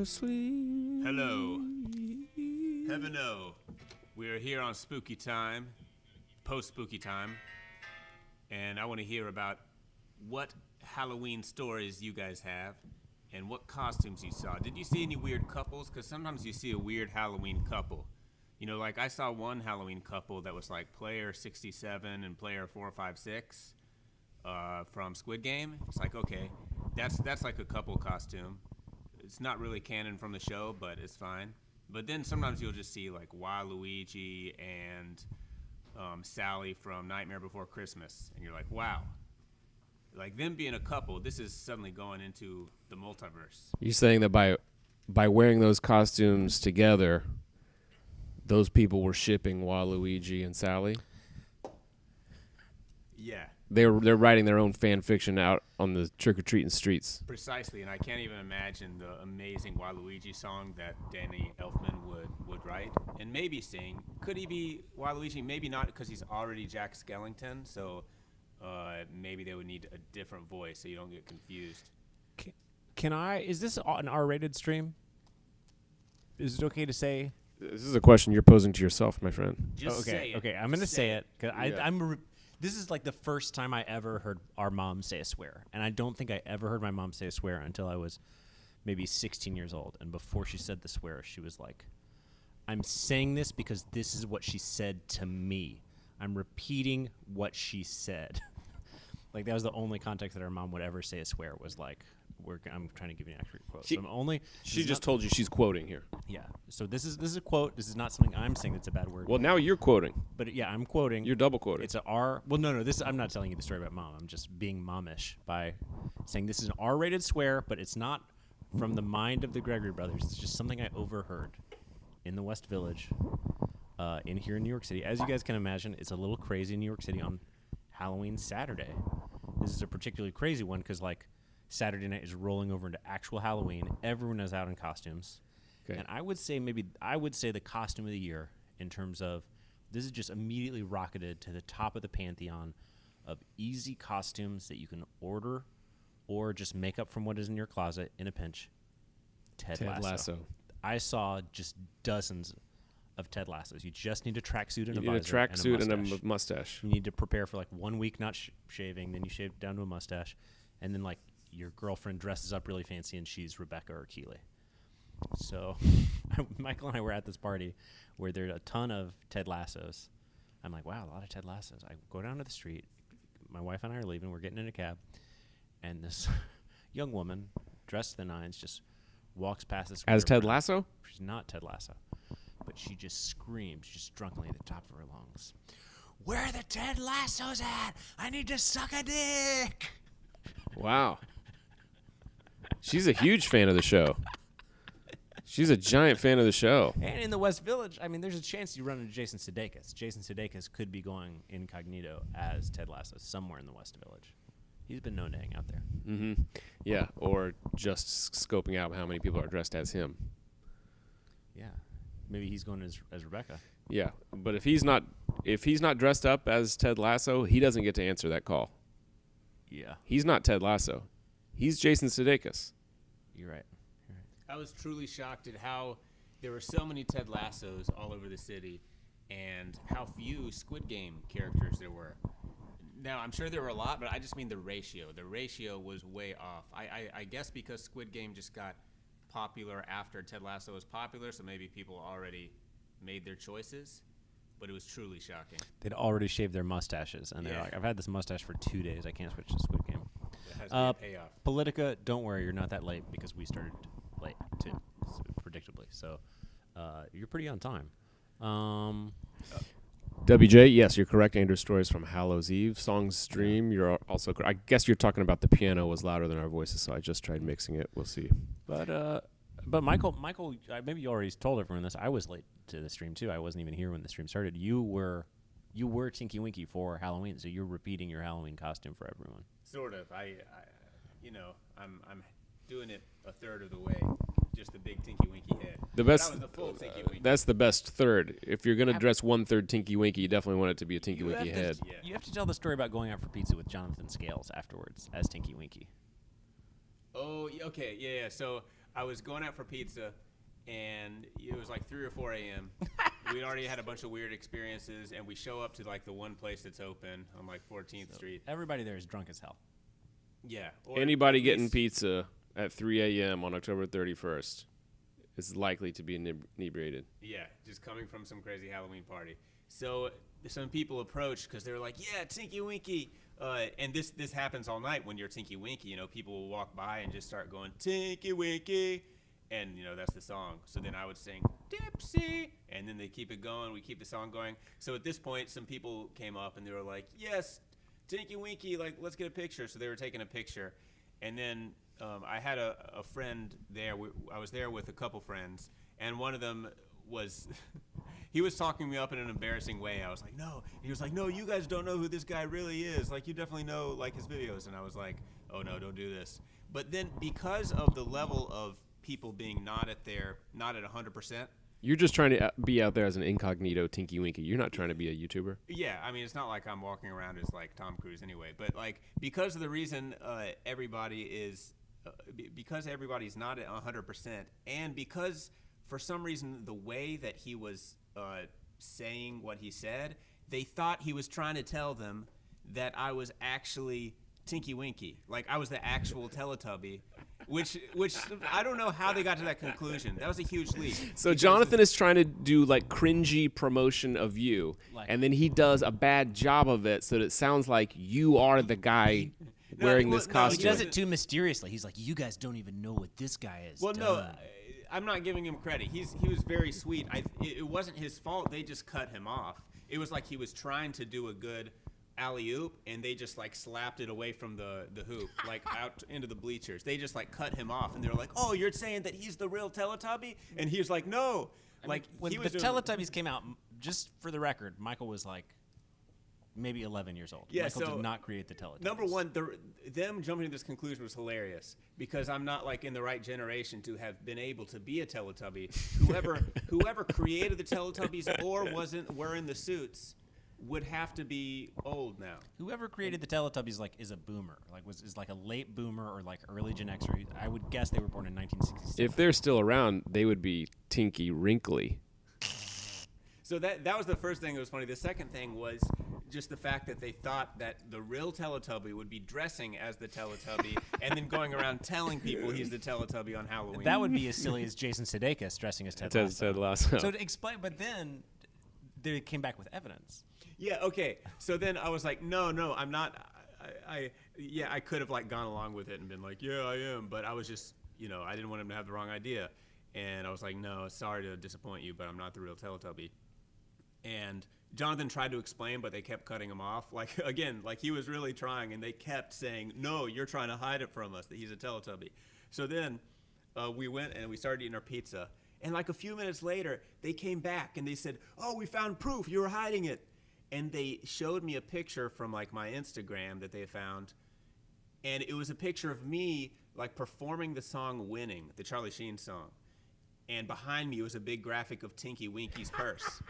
sleep. Hello. Heaven no. We are here on Spooky Time, post-Spooky Time, and I want to hear about what Halloween stories you guys have and what costumes you saw. Did you see any weird couples? Because sometimes you see a weird Halloween couple. You know, like I saw one Halloween couple that was like player 67 and player 456 from Squid Game. It's like, okay, that's like a couple costume. It's not really canon from the show, but it's fine. But then sometimes you'll just see like Waluigi and Sally from Nightmare Before Christmas, and you're like, wow. Like them being a couple, this is suddenly going into the multiverse. You're saying that by wearing those costumes together, those people were shipping Waluigi and Sally? Yeah. They're writing their own fan fiction out on the trick-or-treating streets. Precisely, and I can't even imagine the amazing Waluigi song that Danny Elfman would write and maybe sing. Could he be Waluigi? Maybe not, because he's already Jack Skellington, so maybe they would need a different voice so you don't get confused. Is this an R-rated stream? Is it okay to say? This is a question you're posing to yourself, my friend. Just say it. Okay, I'm going to say it. Cause Yeah. This is like the first time I ever heard our mom say a swear. And I don't think I ever heard my mom say a swear until I was maybe 16 years old. And before she said the swear, she was like, I'm saying this because this is what she said to me. I'm repeating what she said. Like, that was the only context that our mom would ever say a swear, was like, I'm trying to give you an accurate quote. She just told you she's quoting here. Yeah. So this is a quote. This is not something I'm saying that's a bad word. Well, now you're quoting. But yeah, I'm quoting. You're double quoting. It's a R. Well, no. I'm not telling you the story about mom. I'm just being momish by saying this is an R-rated swear, but it's not from the mind of the Gregory brothers. It's just something I overheard in the West Village, here in New York City. As you guys can imagine, it's a little crazy in New York City on Halloween Saturday. This is a particularly crazy one because, like, Saturday night is rolling over into actual Halloween. Everyone is out in costumes. Okay. And I would say the costume of the year, in terms of, this is just immediately rocketed to the top of the pantheon of easy costumes that you can order or just make up from what is in your closet in a pinch. Ted Lasso. I saw just dozens of Ted Lassos. You just need a tracksuit and a visor. You need a tracksuit and a mustache. You need to prepare for like 1 week not shaving, then you shave down to a mustache, and then like your girlfriend dresses up really fancy and she's Rebecca or Keeley. So Michael and I were at this party where there's a ton of Ted Lassos. I'm like, wow, a lot of Ted Lassos. I go down to the street. My wife and I are leaving. We're getting in a cab. And this young woman, dressed to the nines, just walks past us. As Ted Lasso? She's not Ted Lasso. But she just screams, just drunkenly at the top of her lungs, "Where are the Ted Lassos at? I need to suck a dick." Wow. She's a huge fan of the show. She's a giant fan of the show. And in the West Village, I mean, there's a chance you run into Jason Sudeikis. Jason Sudeikis could be going incognito as Ted Lasso somewhere in the West Village. He's been known to hang out there. Mm-hmm. Yeah, or just scoping out how many people are dressed as him. Yeah. Maybe he's going as Rebecca. Yeah, but if he's not dressed up as Ted Lasso, he doesn't get to answer that call. Yeah. He's not Ted Lasso. He's Jason Sudeikis. You're right. I was truly shocked at how there were so many Ted Lassos all over the city and how few Squid Game characters there were. Now, I'm sure there were a lot, but I just mean the ratio. The ratio was way off. I guess because Squid Game just got popular after Ted Lasso was popular, so maybe people already made their choices, but it was truly shocking. They'd already shaved their mustaches, and they're like, I've had this mustache for 2 days. I can't switch to Squid Game. It has to be a payoff. Politica, don't worry, you're not that late because we started late, too, predictably. So you're pretty on time. WJ, yes, you're correct. Andrew Stories from Hallows Eve. Songs stream, you're also correct. I guess you're talking about the piano was louder than our voices, so I just tried mixing it. We'll see. But Michael, maybe you already told everyone this. I was late to the stream, too. I wasn't even here when the stream started. You were Tinky Winky for Halloween, so you're repeating your Halloween costume for everyone. Sort of. I'm doing it a third of the way. Just the big Tinky Winky head. The best. That was the full Tinky Winky. That's the best third. If you're gonna dress 1/3 Tinky Winky, you definitely want it to be a Tinky Winky head. You have to tell the story about going out for pizza with Jonathan Scales afterwards as Tinky Winky. Oh, okay, yeah. So I was going out for pizza, and it was like 3 or 4 a.m. We'd already had a bunch of weird experiences, and we show up to like the one place that's open on like 14th Street. Everybody there is drunk as hell. Yeah. Or Anybody at getting least- pizza at 3 a.m. on October 31st is likely to be inebriated. Yeah, just coming from some crazy Halloween party. So some people approached because they were like, "Yeah, Tinky Winky," and this happens all night when you're Tinky Winky. You know, people will walk by and just start going Tinky Winky, and you know that's the song. So then I would sing Dipsy, and then they keep it going. We keep the song going. So at this point, some people came up and they were like, "Yes, Tinky Winky, like let's get a picture." So they were taking a picture, and then I had a friend there. I was there with a couple friends, and one of them was he was talking me up in an embarrassing way. I was like, no. He was like, no, you guys don't know who this guy really is. Like, you definitely know like his videos. And I was like, oh no, don't do this. But then because of the level of people being not at 100%. You're just trying to be out there as an incognito Tinky Winky. You're not trying to be a YouTuber. Yeah, I mean, it's not like I'm walking around as like Tom Cruise anyway. But like because of the reason everybody is, because everybody's not at 100%, and because for some reason the way that he was saying what he said, they thought he was trying to tell them that I was actually Tinky Winky, like I was the actual Teletubby, which I don't know how they got to that conclusion. That was a huge leap. So Jonathan is trying to do like cringy promotion of you, and then he does a bad job of it, so that it sounds like you are the guy wearing this no, costume. He does it too mysteriously. He's like, you guys don't even know what this guy is. Well, no, I'm not giving him credit. He was very sweet. It wasn't his fault. They just cut him off. It was like he was trying to do a good alley-oop, and they just like slapped it away from the hoop, like out into the bleachers. They just like cut him off, and they were like, "Oh, you're saying that he's the real Teletubby?" And he was like, "No." Like when he the was doing- Teletubbies came out, just for the record, Michael was like maybe 11 years old. Yeah, Michael so did not create the Teletubbies. Number one, them jumping to this conclusion was hilarious because I'm not like in the right generation to have been able to be a Teletubby. Whoever created the Teletubbies or wasn't wearing the suits would have to be old now. Whoever created the Teletubbies is a boomer, is like a late boomer or like early Gen Xer. I would guess they were born in 1967. If they're still around, they would be Tinky Wrinkly. So that was the first thing that was funny. The second thing was just the fact that they thought that the real Teletubby would be dressing as the Teletubby and then going around telling people he's the Teletubby on Halloween. That would be as silly as Jason Sudeikis dressing as Ted Lasso. Ted Lasso. So to explain, but then they came back with evidence. Yeah, okay. So then I was like, no, I'm not. I could have like gone along with it and been like, yeah, I am. But I was just, I didn't want him to have the wrong idea. And I was like, no, sorry to disappoint you, but I'm not the real Teletubby. And Jonathan tried to explain, but they kept cutting him off. Like, again, like he was really trying, and they kept saying, no, you're trying to hide it from us, that he's a Teletubby. So then we went and we started eating our pizza. And like a few minutes later, they came back and they said, oh, we found proof. You were hiding it. And they showed me a picture from like my Instagram that they found. And it was a picture of me like performing the song Winning, the Charlie Sheen song. And behind me was a big graphic of Tinky Winky's purse.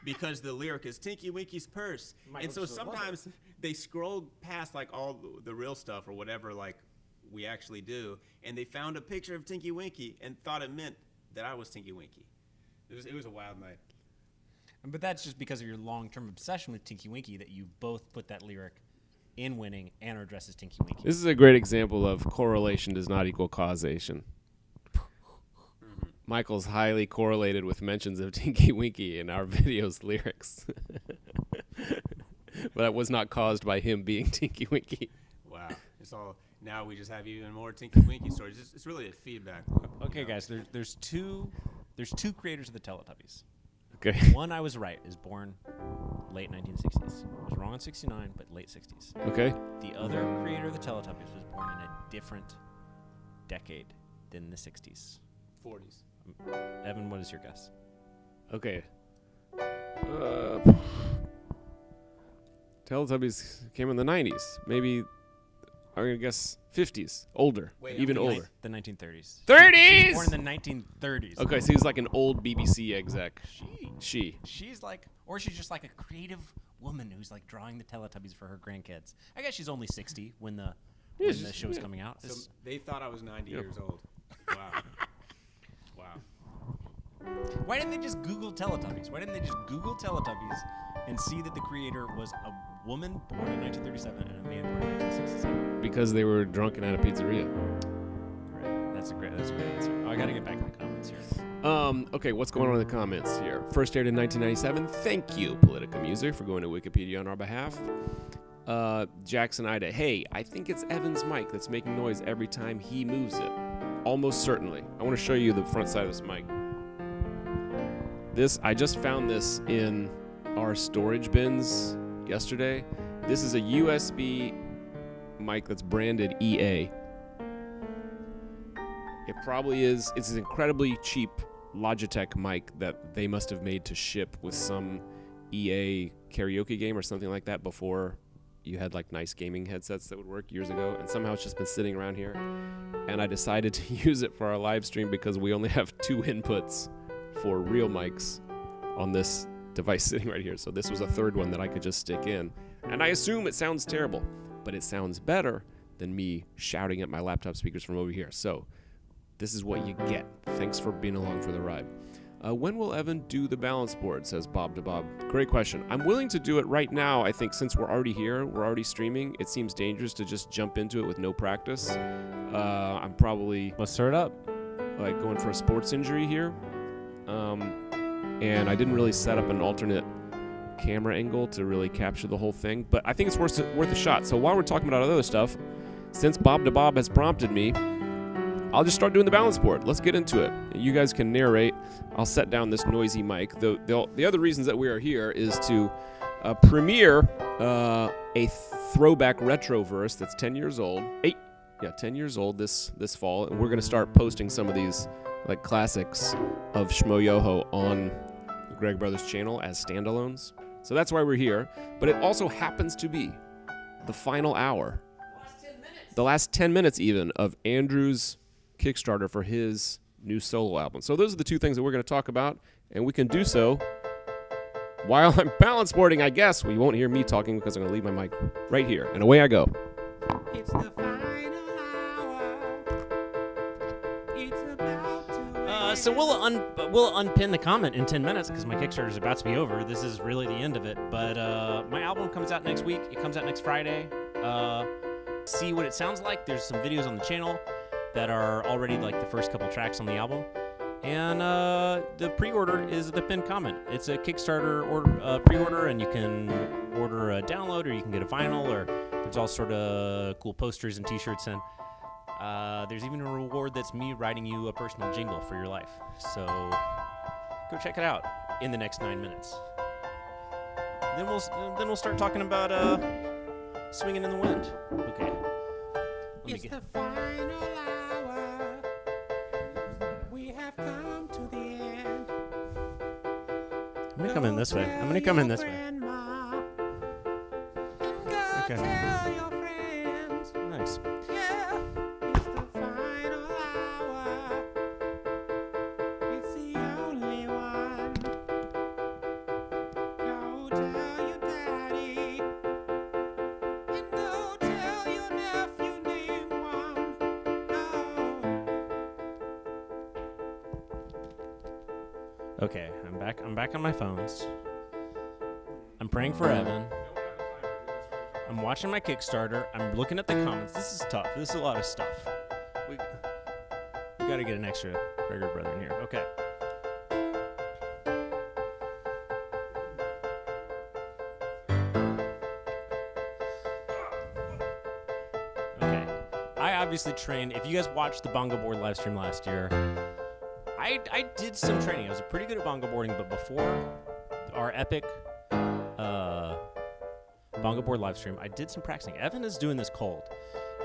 Because the lyric is Tinky Winky's purse. And so sometimes they scroll past like all the real stuff or whatever like we actually do. And they found a picture of Tinky Winky and thought it meant that I was Tinky Winky. It was a wild night. But that's just because of your long-term obsession with Tinky Winky that you both put that lyric in Winning and are dressed as Tinky Winky. This is a great example of correlation does not equal causation. Michael's highly correlated with mentions of Tinky Winky in our video's lyrics. But that was not caused by him being Tinky Winky. Wow. It's all now we just have even more Tinky Winky stories. It's really a feedback loop. Okay, guys, there's two creators of the Teletubbies. Okay. One, I was right, is born late 1960s. I was wrong on 69, but late 60s. Okay. The other creator of the Teletubbies was born in a different decade than the 60s. 40s. Evan, what is your guess? Okay. Teletubbies came in the 90s. Maybe, I'm going to guess 50s. Older. Wait, even I'm gonna older. The 1930s. 30s! Born in the 1930s. Okay, so he's like an old BBC exec. She's like, or she's just like a creative woman who's like drawing the Teletubbies for her grandkids. I guess she's only 60 when the show was coming out. So they thought I was 90 years old. Wow. Why didn't they just Google Teletubbies? Why didn't they just Google Teletubbies and see that the creator was a woman born in 1937 and a man born in 1967? Because they were drunken at a pizzeria. Right. That's a great answer. Oh, I got to get back in the comments here. Okay, what's going on in the comments here? First aired in 1997. Thank you, Politica Music, for going to Wikipedia on our behalf. Jackson Ida. Hey, I think it's Evan's mic that's making noise every time he moves it. Almost certainly. I want to show you the front side of this mic. I just found this in our storage bins yesterday. This is a USB mic that's branded EA. It probably is. It's an incredibly cheap Logitech mic that they must have made to ship with some EA karaoke game or something like that before you had like nice gaming headsets that would work years ago. And somehow it's just been sitting around here. And I decided to use it for our live stream because we only have 2 inputs for real mics on this device sitting right here. So this was a third one that I could just stick in. And I assume it sounds terrible, but it sounds better than me shouting at my laptop speakers from over here. So this is what you get. Thanks for being along for the ride. When will Evan do the balance board, says Bob to Bob. Great question. I'm willing to do it right now. I think since we're already here, we're already streaming, it seems dangerous to just jump into it with no practice. I'm probably... Let's start up. Like going for a sports injury here. And I didn't really set up an alternate camera angle to really capture the whole thing. But I think it's worth a shot. So while we're talking about other stuff, since Bob to Bob has prompted me, I'll just start doing the balance board. Let's get into it. You guys can narrate. I'll set down this noisy mic. The other reasons that we are here is to premiere a throwback retroverse that's 10 years old. 10 years old this fall. And we're going to start posting some of these like classics of Shmo Yoho on the Greg Brothers channel as standalones. So that's why we're here. But it also happens to be the final hour. The last 10 minutes even of Andrew's Kickstarter for his new solo album. So those are the 2 things that we're going to talk about, and we can do so while I'm balance boarding, I guess. We won't hear me talking because I'm going to leave my mic right here, and away I go. It's the final hour. It's about to So we'll unpin the comment in 10 minutes because my Kickstarter is about to be over. This is really the end of it. But my album comes out next week. It comes out next Friday. See what it sounds like. There's some videos on the channel that are already like the first couple tracks on the album. And the pre-order is the pinned comment. It's a Kickstarter pre-order, and you can order a download, or you can get a vinyl, or there's all sort of cool posters and t-shirts, and there's even a reward that's me writing you a personal jingle for your life. So go check it out in the next 9 minutes. Then we'll start talking about swinging in the wind. Okay. It's the final hour. We have come to the end. I'm gonna come in this way. Okay. Tell your friends. Nice. Yeah, it's the final hour. It's the only one. Go tell your daddy. And go tell your nephew named one. Oh. Okay, I'm back on my phones. I'm praying for Evan. I'm watching my Kickstarter. I'm looking at the comments. This is tough. This is a lot of stuff. We got to get an extra Gregor brother in here. Okay. Okay. I obviously trained. If you guys watched the bongo board live stream last year, I did some training. I was pretty good at bongo boarding, but before our epic bongo board live stream, I did some practicing. Evan is doing this cold.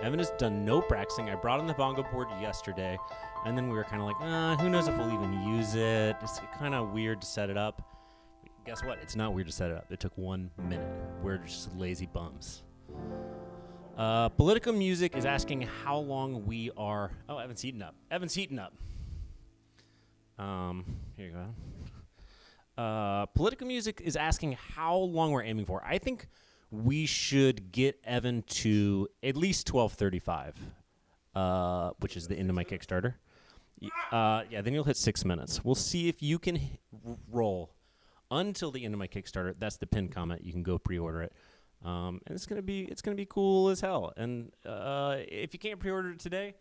Evan has done no practicing. I brought in the bongo board yesterday, and then we were kind of like, who knows if we'll even use it. It's kind of weird to set it up. Guess what? It's not weird to set it up. It took 1 minute. We're just lazy bums. Political Music is asking how long we are... Oh, Evan's heating up. Here you go. Political Music is asking how long we're aiming for. I think we should get Evan to at least 12:35, which is the end of my Kickstarter. Yeah, then you'll hit 6 minutes. We'll see if you can roll until the end of my Kickstarter. That's the pinned comment. You can go pre-order it, and it's gonna be cool as hell. And if you can't pre-order it today,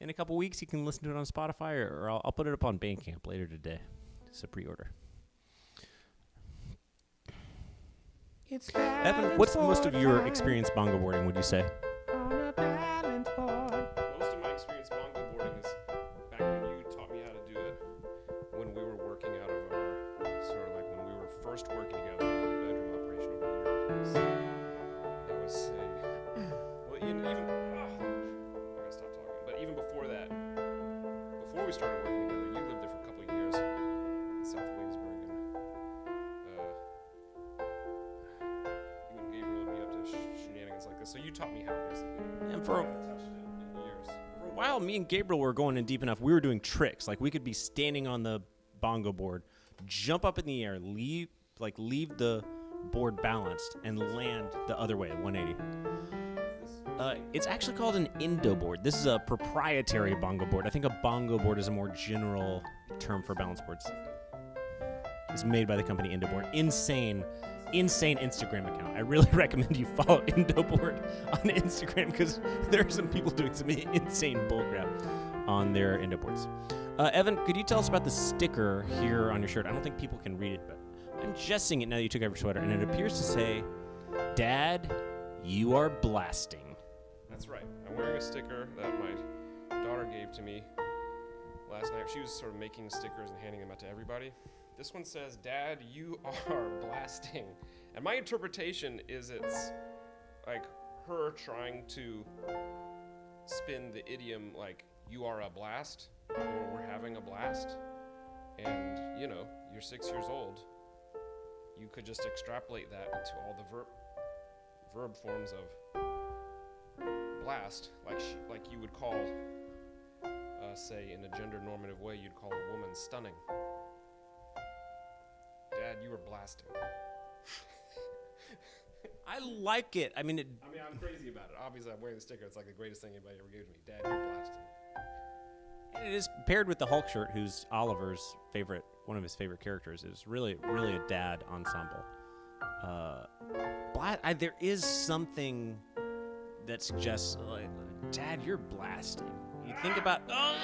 in a couple weeks you can listen to it on Spotify, or I'll put it up on Bandcamp later today. It's a pre-order. Evan, what's most of your experience bongo boarding, would you say? Most of my experience bongo boarding is back when you taught me how to do it, when we were working out of our, sort of like when we were first working together in the bedroom operation over at your place. That was well, even I gotta stop talking. But even before that, before we started working together, you lived there for a couple of years in South Williamsburg, and you and Gabriel would be up to shenanigans like this. So you taught me how, basically. And for I haven't touched it in years. a while, me and Gabriel were going in deep enough. We were doing tricks. Like, we could be standing on the bongo board, jump up in the air, leave the board balanced, and land the other way at 180. It's actually called an Indo board. This is a proprietary bongo board. I think a bongo board is a more general term for balance boards. It's made by the company Indo Board. Insane Instagram account. I really recommend you follow Indo Board on Instagram, because there are some people doing some insane bullcrap on their Indo boards. Evan, could you tell us about the sticker here on your shirt? I don't think people can read it, but I'm just seeing it now that you took off your sweater, and it appears to say, "Dad, you are blasting." That's right. I'm wearing a sticker that my daughter gave to me last night. She was sort of making stickers and handing them out to everybody. This one says, "Dad, you are blasting." And my interpretation is it's like her trying to spin the idiom like, "You are a blast," or "We're having a blast." And, you're 6 years old. You could just extrapolate that into all the verb forms of blast, like you would call, say, in a gender normative way, you'd call a woman stunning. Dad, you were blasting. I like it. I mean, I'm crazy about it. Obviously, I'm wearing the sticker. It's like the greatest thing anybody ever gave to me. Dad, you're blasting. it is paired with the Hulk shirt, who's Oliver's favorite, one of his favorite characters. It was really a dad ensemble. There is something that suggests, like, Dad, you're blasting. You think about, oh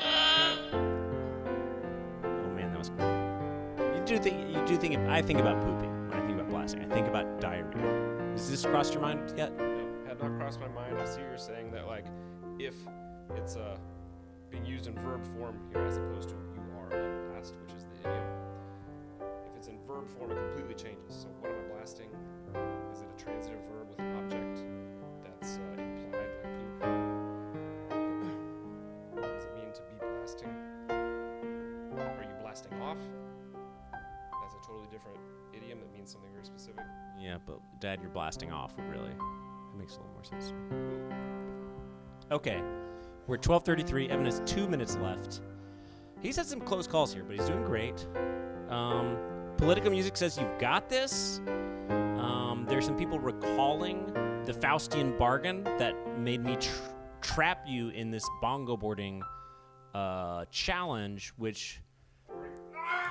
man, that was cool. I think about pooping when I think about blasting. I think about diarrhea. Has this crossed your mind yet? No, had not crossed my mind. I see you're saying that, like, if it's being used in verb form here as opposed to "you are a blast," which is the idiom. If it's in verb form, it completely changes. So what am I blasting? Is it a transitive verb with an object that's implied like poop? What does it mean to be blasting? Are you blasting off? That's a totally different idiom that means something very specific. Yeah, but Dad, you're blasting off would really, that makes a little more sense to me. Okay, we're at 12:33. Evan has 2 minutes left. He's had some close calls here, but he's doing great. Political Music says you've got this. There's some people recalling the Faustian bargain that made me trap you in this bongo boarding challenge, which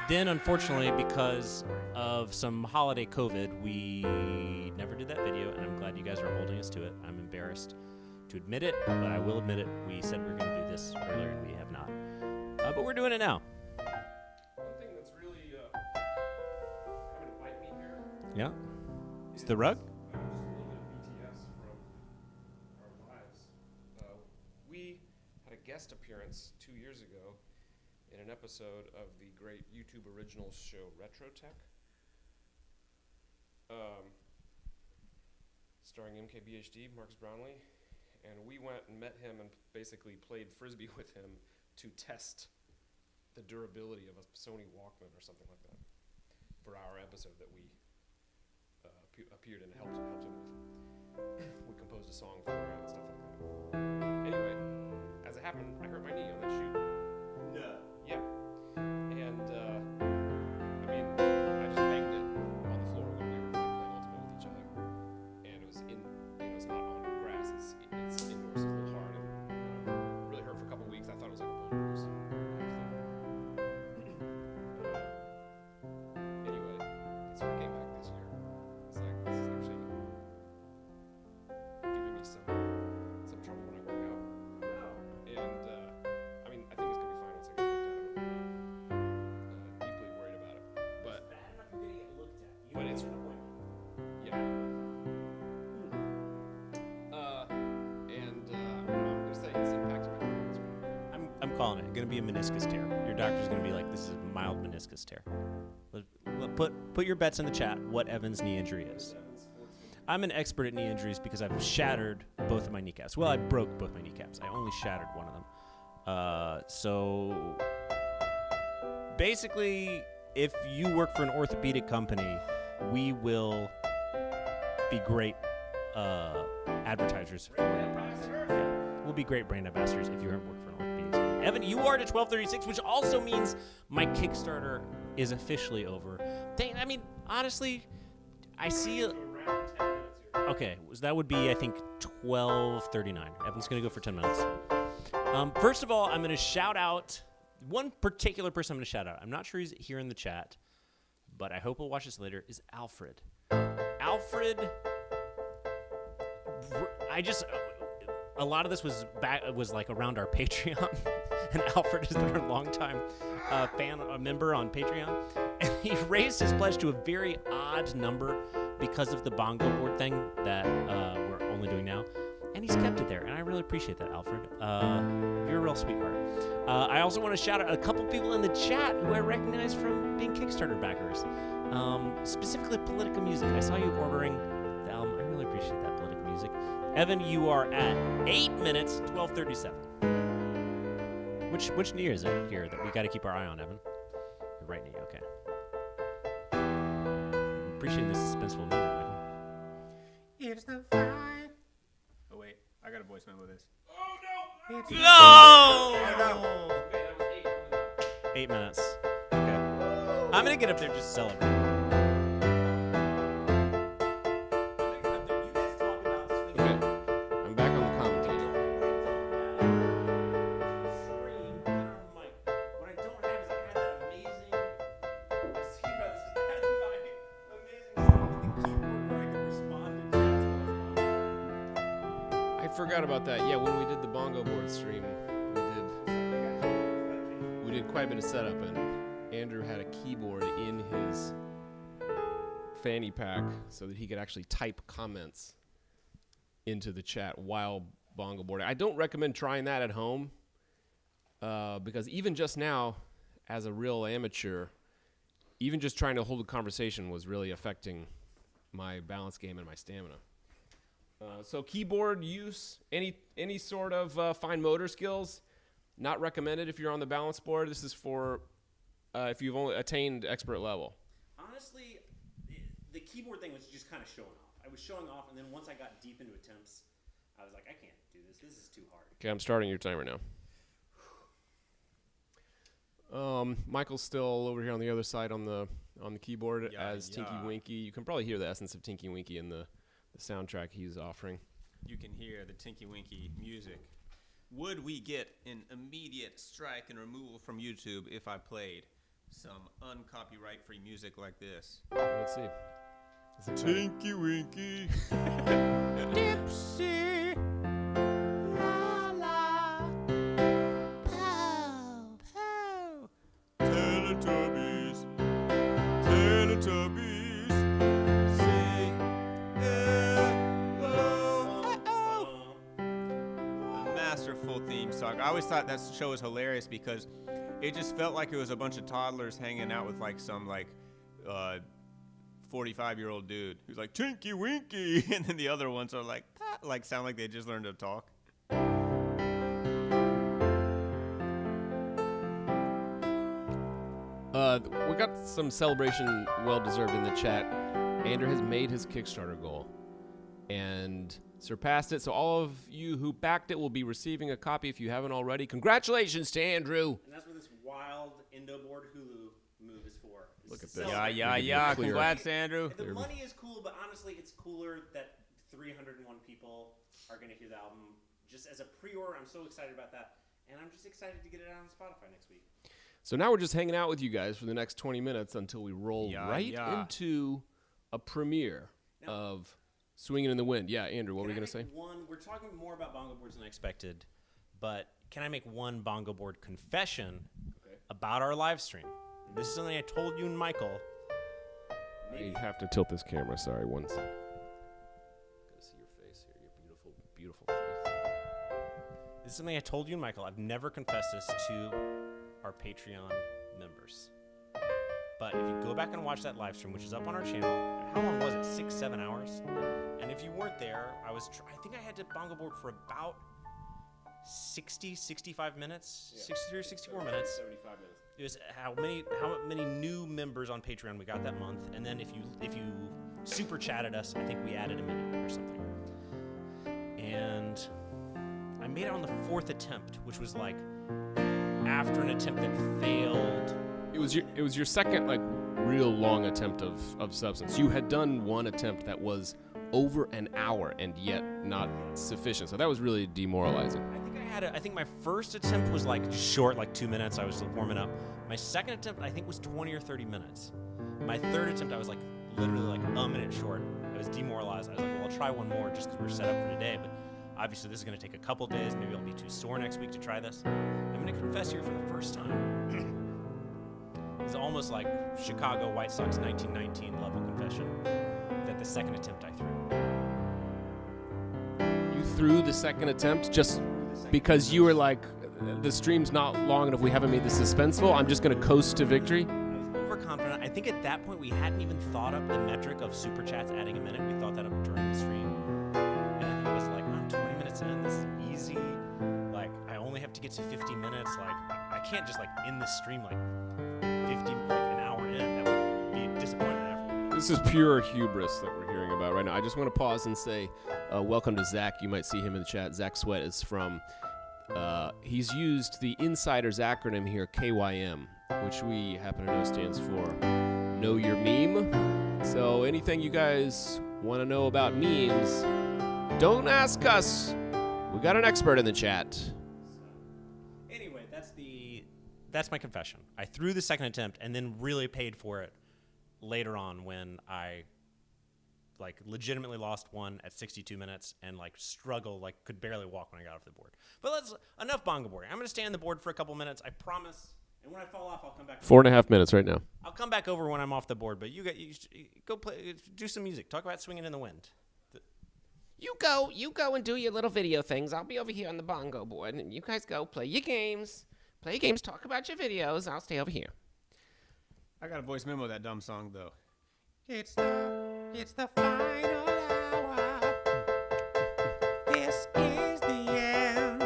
then, unfortunately, because of some holiday COVID, we never did that video, and I'm glad you guys are holding us to it. I'm embarrassed to admit it, but I will admit it. We said we were going to do this earlier, and we have not. But we're doing it now. One thing that's really coming to bite me here. Yeah? It's the rug? Just a little bit of BTS from our lives. We had a guest appearance 2 years ago in an episode of the great YouTube Originals show Retro Tech, starring MKBHD, Marcus Brownlee, and we went and met him and basically played Frisbee with him to test the durability of a Sony Walkman or something like that for our episode that we appeared in and helped him with. We composed a song for it and stuff like that. Anyway, as it happened, I hurt my knee on that shoot. No. Yeah. And, I just banged it on the floor when we were playing Ultimate with each other. And it was not on grass. It's indoors, it's a little hard. And really hurt for a couple weeks. I thought it was like a bone bruise. calling it. Going to be a meniscus tear. Your doctor's going to be like, this is a mild meniscus tear. Put your bets in the chat what Evan's knee injury is. I'm an expert at knee injuries because I've shattered both of my kneecaps. Well, I broke both my kneecaps. I only shattered one of them. So basically, if you work for an orthopedic company, we will be great advertisers for your products. Yeah. We'll be great brand ambassadors if you work for an orthopedic company. Evan, you are to 1236, which also means my Kickstarter is officially over. Dang, I mean, honestly, I see okay, so that would be, I think, 12:39. Evan's going to go for 10 minutes. First of all, I'm going to shout out one particular person I'm going to shout out. I'm not sure he's here in the chat, but I hope he'll watch this later, is Alfred. Alfred, a lot of this was like around our Patreon, and Alfred has been a longtime a member on Patreon, and he raised his pledge to a very odd number because of the bongo board thing that we're only doing now, and he's kept it there, and I really appreciate that, Alfred. You're a real sweetheart. I also want to shout out a couple people in the chat who I recognize from being Kickstarter backers, specifically Politica Music. I saw you ordering the album. I really appreciate that, Politica Music. Evan, you are at 8 minutes, 12:37. Which knee is it here that we got to keep our eye on, Evan? Your right knee, okay. Appreciating this suspenseful music, Michael. It's the fight. Oh wait, I got a voice memo of this. No! Okay, that was 8 minutes. Okay. I'm gonna get up there and just celebrate. Forgot about that. Yeah, when we did the bongo board stream, we did quite a bit of setup, and Andrew had a keyboard in his fanny pack so that he could actually type comments into the chat while bongo boarding. I don't recommend trying that at home because even just now, as a real amateur, even just trying to hold a conversation was really affecting my balance game and my stamina. So keyboard use, any sort of fine motor skills, not recommended if you're on the balance board. This is for if you've only attained expert level. Honestly, the keyboard thing was just kind of showing off. I was showing off, and then once I got deep into attempts, I was like, I can't do this. This is too hard. Okay, I'm starting your timer now. Michael's still over here on the other side on the keyboard as Tinky Winky. You can probably hear the essence of Tinky Winky in the soundtrack he's offering. You can hear the Tinky Winky music. Would we get an immediate strike and removal from YouTube if I played some uncopyright-free music like this? Let's see. Tinky Winky. Dipsy. La la. Pow. Pow. Teletubbies. Teletubbies. Masterful theme song. I always thought that show was hilarious because it just felt like it was a bunch of toddlers hanging out with like some 45-year-old dude who's like Tinky Winky, and then the other ones are like sound like they just learned to talk. We got some celebration well-deserved in the chat. Andrew has made his Kickstarter goal and surpassed it. So all of you who backed it will be receiving a copy if you haven't already. Congratulations to Andrew. And that's what this wild Indo-board Hulu move is for. Look at this. Yeah. Congrats, Andrew. And the money is cool, but honestly, it's cooler that 301 people are going to hear the album just as a pre-order. I'm so excited about that. And I'm just excited to get it out on Spotify next week. So now we're just hanging out with you guys for the next 20 minutes until we roll into a premiere of Swinging in the Wind. Yeah, Andrew, what were you going to say? We're talking more about bongo boards than I expected, but can I make one bongo board confession about our live stream? This is something I told you and Michael. You have to tilt this camera. Sorry, one second. Gotta see your face here. Your beautiful, beautiful face. This is something I told you and Michael. I've never confessed this to our Patreon members. But if you go back and watch that live stream, which is up on our channel, how long was it? 6-7 hours? And if you weren't there, I think I had to bongo board for about 65 minutes, 63 or 64 minutes. 75 minutes. It was how many new members on Patreon we got that month, and then if you super chatted us, I think we added a minute or something. And I made it on the 4th attempt, which was like after an attempt that failed. It was your second like real long attempt of substance. You had done one attempt that was over an hour and yet not sufficient. So that was really demoralizing. I think my first attempt was like short, like 2 minutes. I was warming up. My second attempt, I think, was 20 or 30 minutes. My third attempt, I was like literally like a minute short. I was demoralized. I was like, well, I'll try one more just because we're set up for today. But obviously, this is going to take a couple days. Maybe I'll be too sore next week to try this. I'm going to confess here for the first time. It's almost like Chicago White Sox 1919 level confession that the second attempt I threw. You threw the second attempt just because you were like, the stream's not long enough. We haven't made this suspenseful. I'm just going to coast to victory. I was overconfident. I think at that point we hadn't even thought up the metric of super chats adding a minute. We thought that up during the stream. And I think it was like, I'm 20 minutes in. This is easy. Like, I only have to get to 50 minutes. Like, I can't just like end this stream like 50, like an hour in. That would be a disappointing effort. This is pure hubris that we're hearing about right now. I just want to pause and say welcome to Zach. You might see him in the chat. Zach Sweat is from, he's used the insider's acronym here, KYM, which we happen to know stands for Know Your Meme. So anything you guys want to know about memes, don't ask us. We got an expert in the chat. Anyway, that's my confession. I threw the second attempt and then really paid for it later on when I like legitimately lost one at 62 minutes and like struggled, like could barely walk when I got off the board. But enough bongo boarding. I'm going to stay on the board for a couple minutes, I promise. And when I fall off, I'll come back. 4.5 minutes right now. I'll come back over when I'm off the board, but you go play, do some music. Talk about Swinging in the Wind. You go and do your little video things. I'll be over here on the bongo board, and you guys go play your games. Play your games, talk about your videos. I'll stay over here. I got a voice memo of that dumb song though. It's the final hour. This is the end.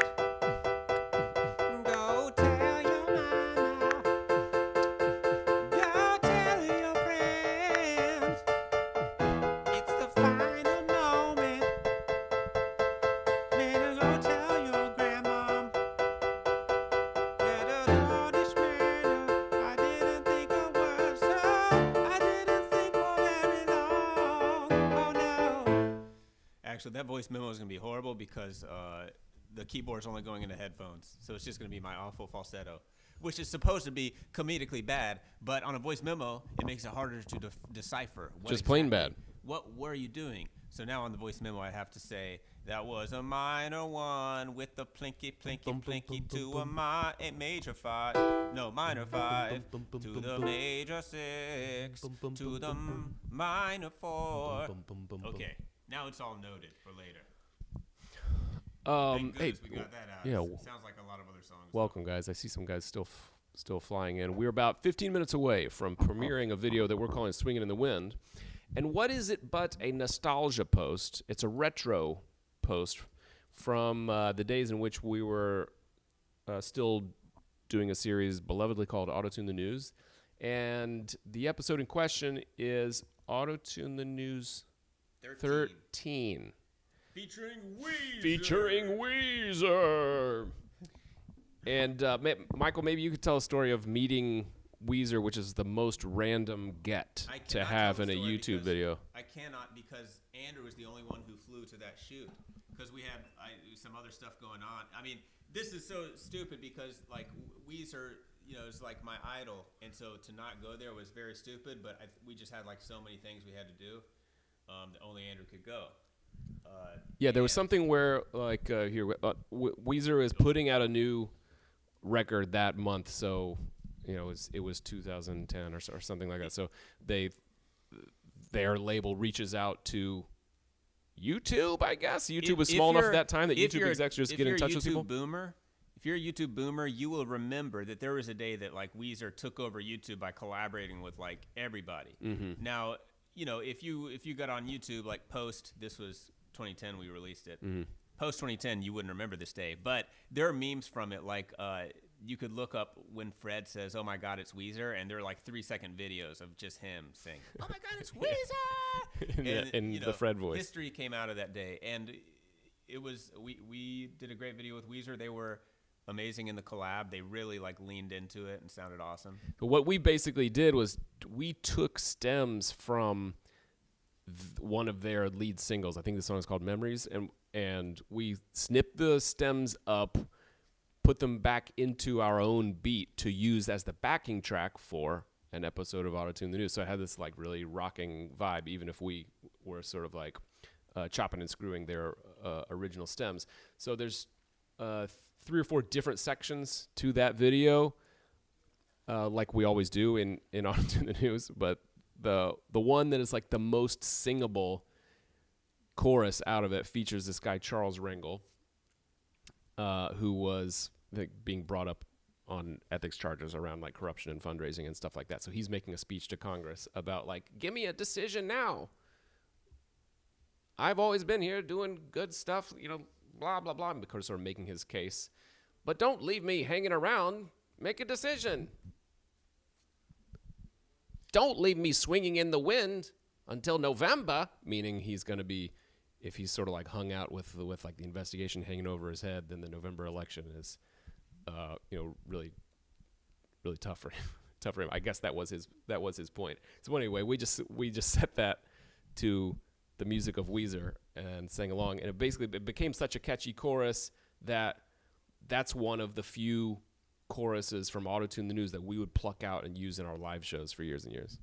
Go tell your mama. Go tell your friends. It's the final moment. Better go tell your grandma. Better know this murder. I didn't think I was so. I didn't think for very long. Oh no. Actually, that voice memo is going to be horrible because the keyboard's only going into headphones. So it's just going to be my awful falsetto, which is supposed to be comedically bad, but on a voice memo, it makes it harder to decipher. Just plain bad. What were you doing? So now on the voice memo, I have to say, that was a minor one with the plinky, plinky, plinky to a major 5. No, minor 5 to the major 6 to the minor 4. Okay, now it's all noted for later. Thank Hey, goodness we got that out. yeah. It sounds like a lot of other songs. Welcome, guys. I see some guys still flying in. We're about 15 minutes away from premiering a video that we're calling Swinging in the Wind. And what is it but a nostalgia post? It's a retro post from the days in which we were still doing a series belovedly called Auto-Tune the News. And the episode in question is Auto-Tune the News 13. Featuring Weezer. And Michael, maybe you could tell a story of meeting Weezer, which is the most random get to have in a YouTube video. I cannot, because Andrew was the only one who flew to that shoot. Because we had some other stuff going on. I mean, this is so stupid because like Weezer, is like my idol, and so to not go there was very stupid. But we just had like so many things we had to do that only Andrew could go. Yeah, there was something where like Weezer is putting out a new record that month, so it was 2010 or something like that. So their label reaches out to YouTube, I guess. YouTube was small enough at that time that YouTube execs just get in touch with people. If you're a YouTube boomer, you will remember that there was a day that like Weezer took over YouTube by collaborating with like everybody. Mm-hmm. Now, if you got on YouTube like post, this was 2010 we released it. Mm-hmm. Post 2010, you wouldn't remember this day, but there are memes from it. Like you could look up when Fred says, "Oh my God, it's Weezer," and they're like 3-second videos of just him saying, "Oh my God, it's Weezer," in the Fred voice. History came out of that day, and it was we did a great video with Weezer. They were amazing in the collab. They really like leaned into it and sounded awesome. But what we basically did was we took stems from one of their lead singles. I think the song is called Memories, and we snipped the stems up, put them back into our own beat to use as the backing track for an episode of Auto-Tune the News. So it had this like really rocking vibe, even if we were sort of like chopping and screwing their original stems. So there's 3 or 4 different sections to that video, like we always do in Auto-Tune the News. But the one that is like the most singable chorus out of it features this guy Charles Rangel, who was being brought up on ethics charges around like corruption and fundraising and stuff like that. So he's making a speech to Congress about like, give me a decision now. I've always been here doing good stuff, blah, blah, blah, because sort of making his case. But don't leave me hanging around. Make a decision. Don't leave me swinging in the wind until November, meaning he's going to be, if he's sort of like hung out with like the investigation hanging over his head, then the November election is, really, really tough for him. Tough for him. I guess that was his point. So anyway, we just set that to the music of Weezer and sang along, and it became such a catchy chorus that's one of the few choruses from Auto-Tune the News that we would pluck out and use in our live shows for years and years.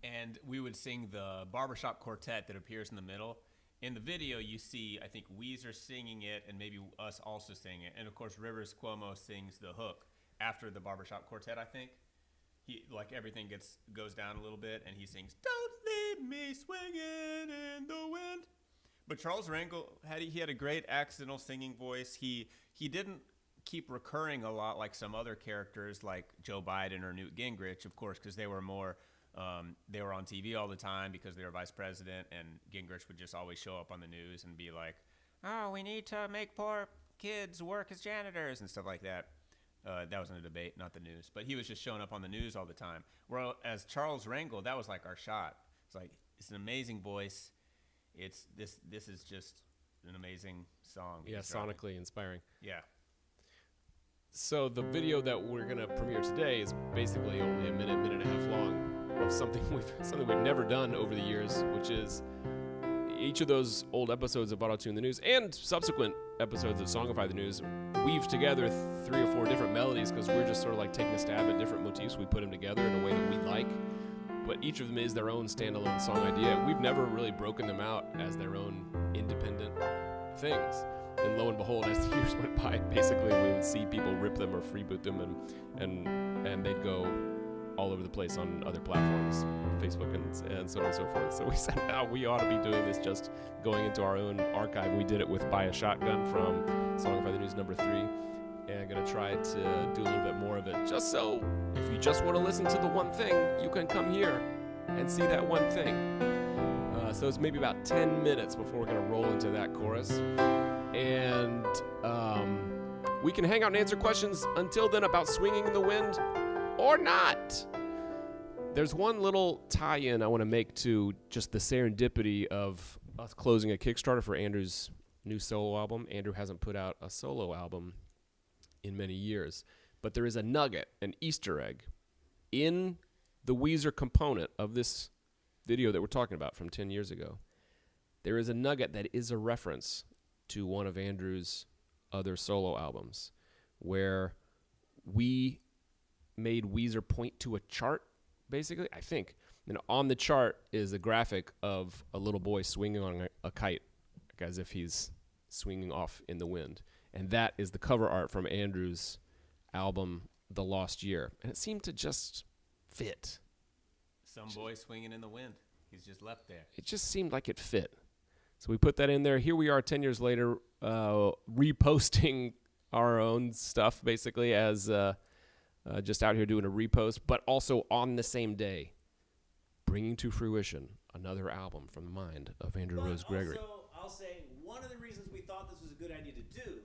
And we would sing the barbershop quartet that appears in the middle. In the video, you see, I think, Weezer singing it and maybe us also singing it. And, of course, Rivers Cuomo sings the hook after the barbershop quartet, I think. He everything goes down a little bit, and he sings, "Don't leave me swinging in the wind." But Charles Rangel had a great accidental singing voice. He didn't keep recurring a lot like some other characters like Joe Biden or Newt Gingrich, of course, because they were more they were on TV all the time because they were vice president, and Gingrich would just always show up on the news and be like, "Oh, we need to make poor kids work as janitors," and stuff like that. That was in a debate, not the news. But he was just showing up on the news all the time. Whereas Charles Rangel, that was like our shot. It's an amazing voice. This is just an amazing song. Yeah, sonically inspiring. Yeah. So the video that we're gonna premiere today is basically only a minute and a half long of something we've never done over the years, which is each of those old episodes of Auto-Tune the News and subsequent episodes of Songify the News weave together 3 or 4 different melodies because we're just sort of like taking a stab at different motifs. We put them together in a way that we like, but each of them is their own standalone song idea. We've never really broken them out as their own independent things. And lo and behold, as the years went by, basically we would see people rip them or freeboot them, and they'd go all over the place on other platforms, Facebook and so on and so forth. So we said, now we ought to be doing this, just going into our own archive. We did it with Buy a Shotgun from Songify the News number 3, and I'm going to try to do a little bit more of it, just so if you just want to listen to the one thing, you can come here and see that one thing. So it's maybe about 10 minutes before we're going to roll into that chorus. And we can hang out and answer questions until then about swinging in the wind or not. There's one little tie-in I want to make to just the serendipity of us closing a Kickstarter for Andrew's new solo album. Andrew hasn't put out a solo album in many years, but there is a nugget, an Easter egg, in the Weezer component of this video that we're talking about from 10 years ago. There is a nugget that is a reference to one of Andrew's other solo albums, where we made Weezer point to a chart, basically, I think. And on the chart is a graphic of a little boy swinging on a kite, like as if he's swinging off in the wind. And that is the cover art from Andrew's album, The Lost Year. And it seemed to just fit. Some boy swinging in the wind. He's just left there. It just seemed like it fit. So we put that in there. Here we are 10 years later, reposting our own stuff, basically, as just out here doing a repost, but also on the same day, bringing to fruition another album from the mind of Andrew Rose Gregory. Also, I'll say one of the reasons we thought this was a good idea to do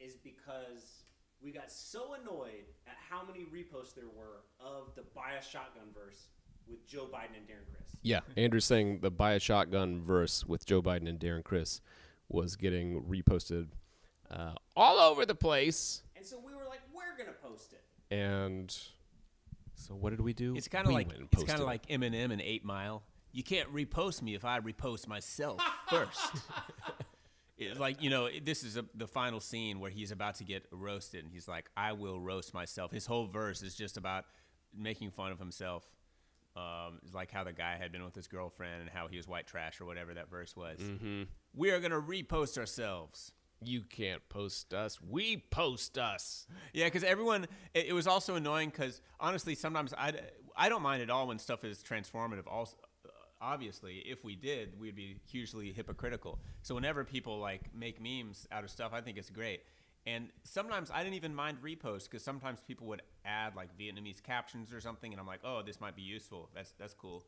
is because we got so annoyed at how many reposts there were of the Buy a Shotgun verse with Joe Biden and Darren Criss. Yeah, Andrew's saying the Buy a Shotgun verse with Joe Biden and Darren Criss was getting reposted all over the place. And so we were like, we're going to post it. And so what did we do? It's kind of We like went and it's kind posted of it. like Eminem and 8 Mile. You can't repost me if I repost myself first. It's like, you know, this is the final scene where he's about to get roasted, and he's like, "I will roast myself." His whole verse is just about making fun of himself. It's like how the guy had been with his girlfriend and how he was white trash or whatever that verse was. Mm-hmm. We are gonna repost ourselves. You can't post us. We post us. Yeah, because everyone. It was also annoying because honestly, sometimes I don't mind at all when stuff is transformative. Also, obviously, if we did, we'd be hugely hypocritical. So whenever people like make memes out of stuff, I think it's great. And sometimes I didn't even mind reposts because sometimes people would add like Vietnamese captions or something, and I'm like, oh, this might be useful. That's cool.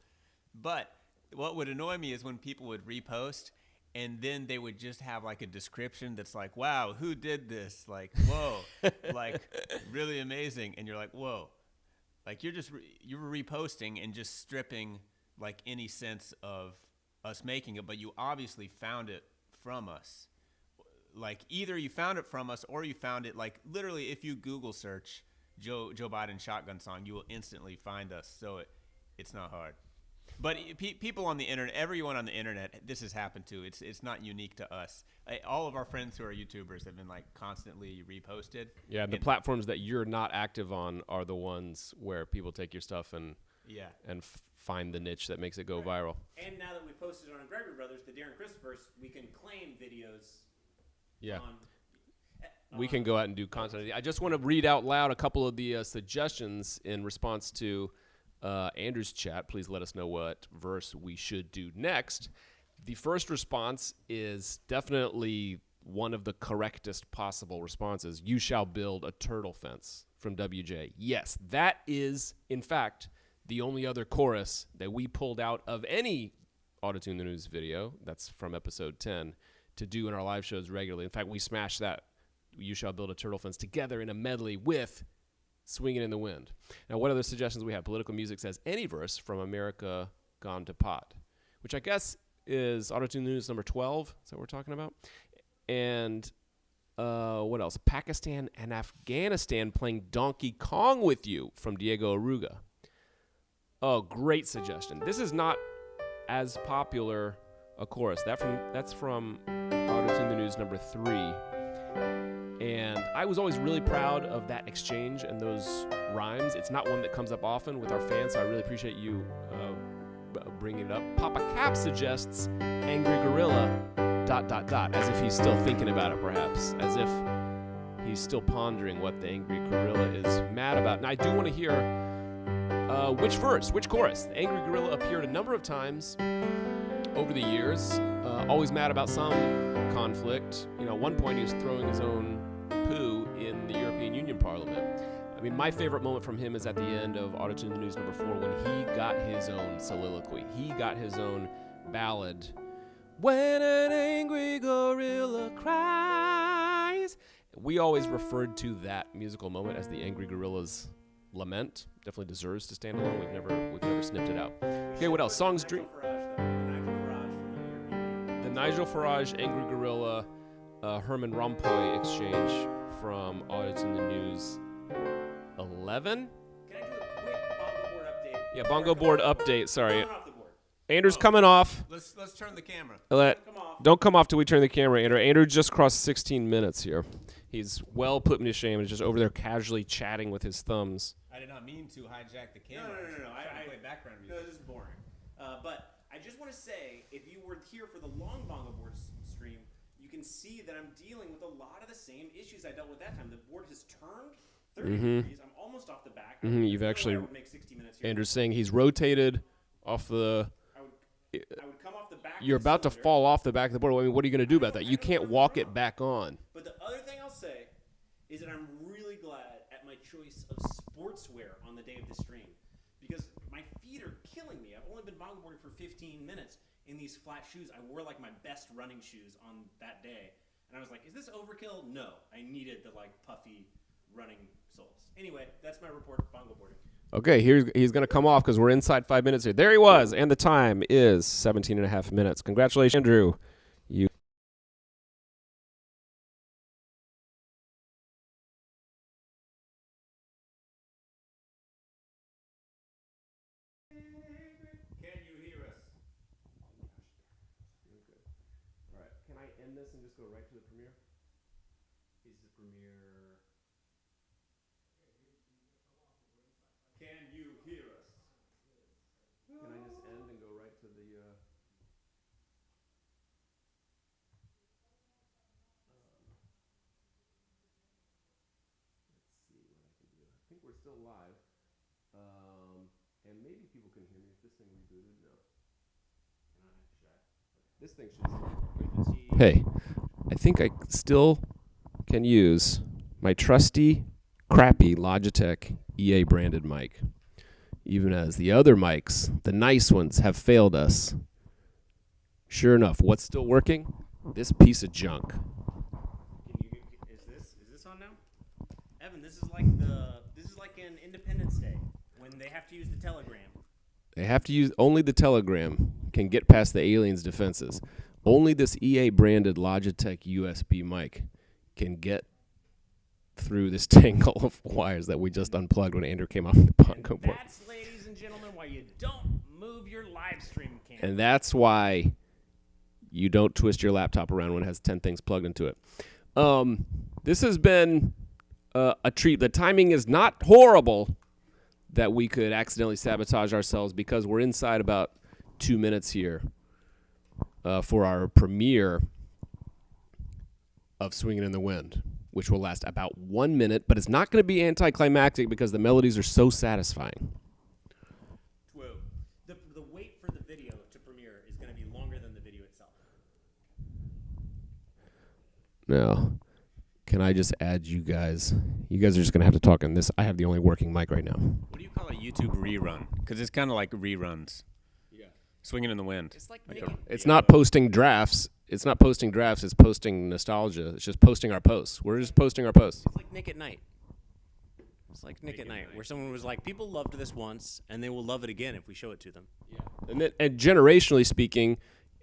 But what would annoy me is when people would repost and then they would just have like a description that's like, wow, who did this? Like, whoa, like really amazing. And you're like, whoa, like you're reposting and just stripping like any sense of us making it, but you obviously found it from us. Like either you found it from us or you found it like literally if you Google search Joe Biden shotgun song, you will instantly find us. So it's not hard. But people on the internet, everyone on the internet, this has happened to. It's not unique to us. All of our friends who are YouTubers have been like constantly reposted. Yeah, the platforms that you're not active on are the ones where people take your stuff and find the niche that makes it go viral. And now that we posted it on Gregory Brothers, the Darren Criss verse, we can claim videos. Yeah. We can go out and do content. I just want to read out loud a couple of the suggestions in response to Andrew's chat. Please let us know what verse we should do next. The first response is definitely one of the correctest possible responses. You shall build a turtle fence from WJ. Yes, that is, in fact, the only other chorus that we pulled out of any Autotune the News video, that's from episode 10, to do in our live shows regularly. In fact, we smashed that You Shall Build a Turtle Fence together in a medley with Swinging in the Wind. Now, what other suggestions we have? Political Music says any verse from America Gone to Pot, which I guess is Autotune News number 12. Is that what we're talking about? And what else? Pakistan and Afghanistan playing Donkey Kong with You from Diego Aruga. Oh, great suggestion. This is not as popular a chorus. That's from Autotune the News number 3. And I was always really proud of that exchange and those rhymes. It's not one that comes up often with our fans, so I really appreciate you bringing it up. Papa Cap suggests Angry Gorilla ... as if he's still thinking about it, perhaps. As if he's still pondering what the Angry Gorilla is mad about. And I do want to hear which verse, which chorus. The Angry Gorilla appeared a number of times over the years, always mad about some conflict. You know, at one point he was throwing his own poo in the European Union Parliament. I mean, my favorite moment from him is at the end of Autotune the News number 4 when he got his own soliloquy. He got his own ballad. When an angry gorilla cries. We always referred to that musical moment as the Angry Gorilla's lament. Definitely deserves to stand alone. We've never snipped it out. Okay, what else? Songs Dream. The Nigel Farage Angry Gorilla Herman Rompuy exchange from Autotune the News 11. Can I do a quick bongo board update? Yeah, bongo board update. Sorry, Coming off the board. Andrew's coming off. Let's turn the camera. Don't come off till we turn the camera, Andrew. Andrew just crossed 16 minutes here. He's well put me to shame and is just over there casually chatting with his thumbs. I did not mean to hijack the camera. No. I play background No, music. this is boring. But I just want to say, if you were here for the long bongo board stream, you can see that I'm dealing with a lot of the same issues I dealt with that time. The board has turned 30 degrees. I'm almost off the back. You've I actually- would make 60 minutes here. Andrew's saying he's rotated off the... I would come off the back You're about to fall off the back of the board. I mean, what are you going to do about that? You can't walk it back on. But the other thing I'll say is that I'm really glad at my choice of sportswear on the day of the stream because my feet are killing me. I've only been bongo boarding for 15 minutes in these flat shoes. I wore like my best running shoes on that day, and I was like, "Is this overkill?" No, I needed the like puffy running soles. Anyway, that's my report of bongo boarding. Okay, he's going to come off because we're inside 5 minutes here. There he was, and the time is 17 and a half minutes. Congratulations, Andrew. You. Can you hear us? All right, can I end this and just go right to the premiere? Is the premiere? Can you hear us? Can I just end and go right to the... Let's see what I can do. I think we're still live. And maybe people can hear me if this thing rebooted. No. This thing should... Hey, I think I still can use my trusty, crappy Logitech EA branded mic. Even as the other mics, the nice ones, have failed us. Sure enough, what's still working? This piece of junk. Is this on now? Evan, this is like an Independence Day when they have to use the telegram. They have to use only the Telegram can get past the aliens' defenses. Only this EA branded Logitech USB mic can get through this tangle of wires that we just unplugged when Andrew came off the bongo board. That's, ladies and gentlemen, why you don't move your live stream camera. And that's why you don't twist your laptop around when it has 10 things plugged into it. This has been a treat. The timing is not horrible that we could accidentally sabotage ourselves because we're inside about 2 minutes here for our premiere of Swinging in the Wind, which will last about 1 minute, but it's not going to be anticlimactic because the melodies are so satisfying. Whoa. The wait for the video to premiere is going to be longer than the video itself. Now, can I just add you guys? You guys are just going to have to talk on this. I have the only working mic right now. What do you call a YouTube rerun? Because it's kind of like reruns. Yeah. Swinging in the Wind. It's like It's not posting drafts. It's not posting drafts. It's posting nostalgia. It's just posting our posts. We're just posting our posts. It's like Nick at Night. It's like Nick at Night, where someone was like, people loved this once, and they will love it again if we show it to them. Yeah. And generationally speaking,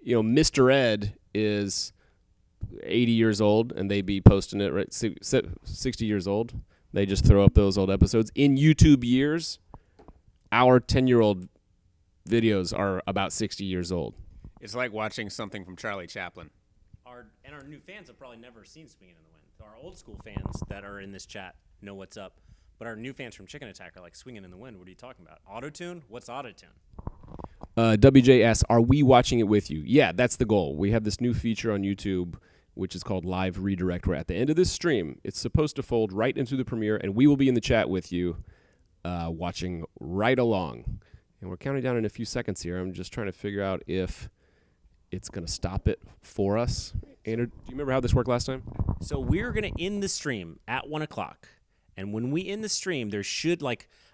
Mr. Ed is 80 years old, and they be posting it, right? 60 years old. They just throw up those old episodes. In YouTube years, our 10-year-old videos are about 60 years old. It's like watching something from Charlie Chaplin. Our new fans have probably never seen Swinging in the Wind. Our old school fans that are in this chat know what's up. But our new fans from Chicken Attack are like, Swinging in the Wind, what are you talking about? Auto-tune? What's auto-tune? WJ asks, are we watching it with you? Yeah, that's the goal. We have this new feature on YouTube, which is called Live Redirect, where at the end of this stream, it's supposed to fold right into the premiere, and we will be in the chat with you watching right along. And we're counting down in a few seconds here. I'm just trying to figure out if it's going to stop it for us. Andrew, do you remember how this worked last time? So we're going to end the stream at 1 o'clock. And when we end the stream, there should,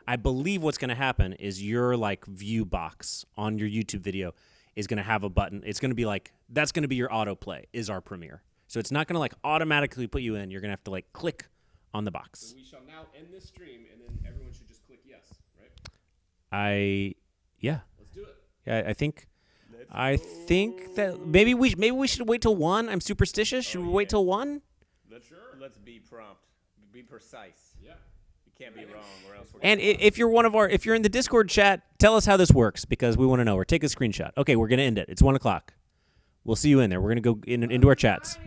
I believe what's going to happen is your, view box on your YouTube video is going to have a button. It's going to be that's going to be your autoplay is our premiere. So it's not going to, automatically put you in. You're going to have to, click on the box. So we shall now end this stream, and then everyone should just click yes, right? Yeah. Let's do it. Yeah, I think that maybe we should wait till 1. I'm superstitious. Should we wait till 1? Let's be prompt. Be precise. Yeah. You can't be wrong, or else we're. And if you're in the Discord chat, tell us how this works because we want to know. Or take a screenshot. Okay, we're gonna end it. It's 1 o'clock. We'll see you in there. We're gonna go into our chats.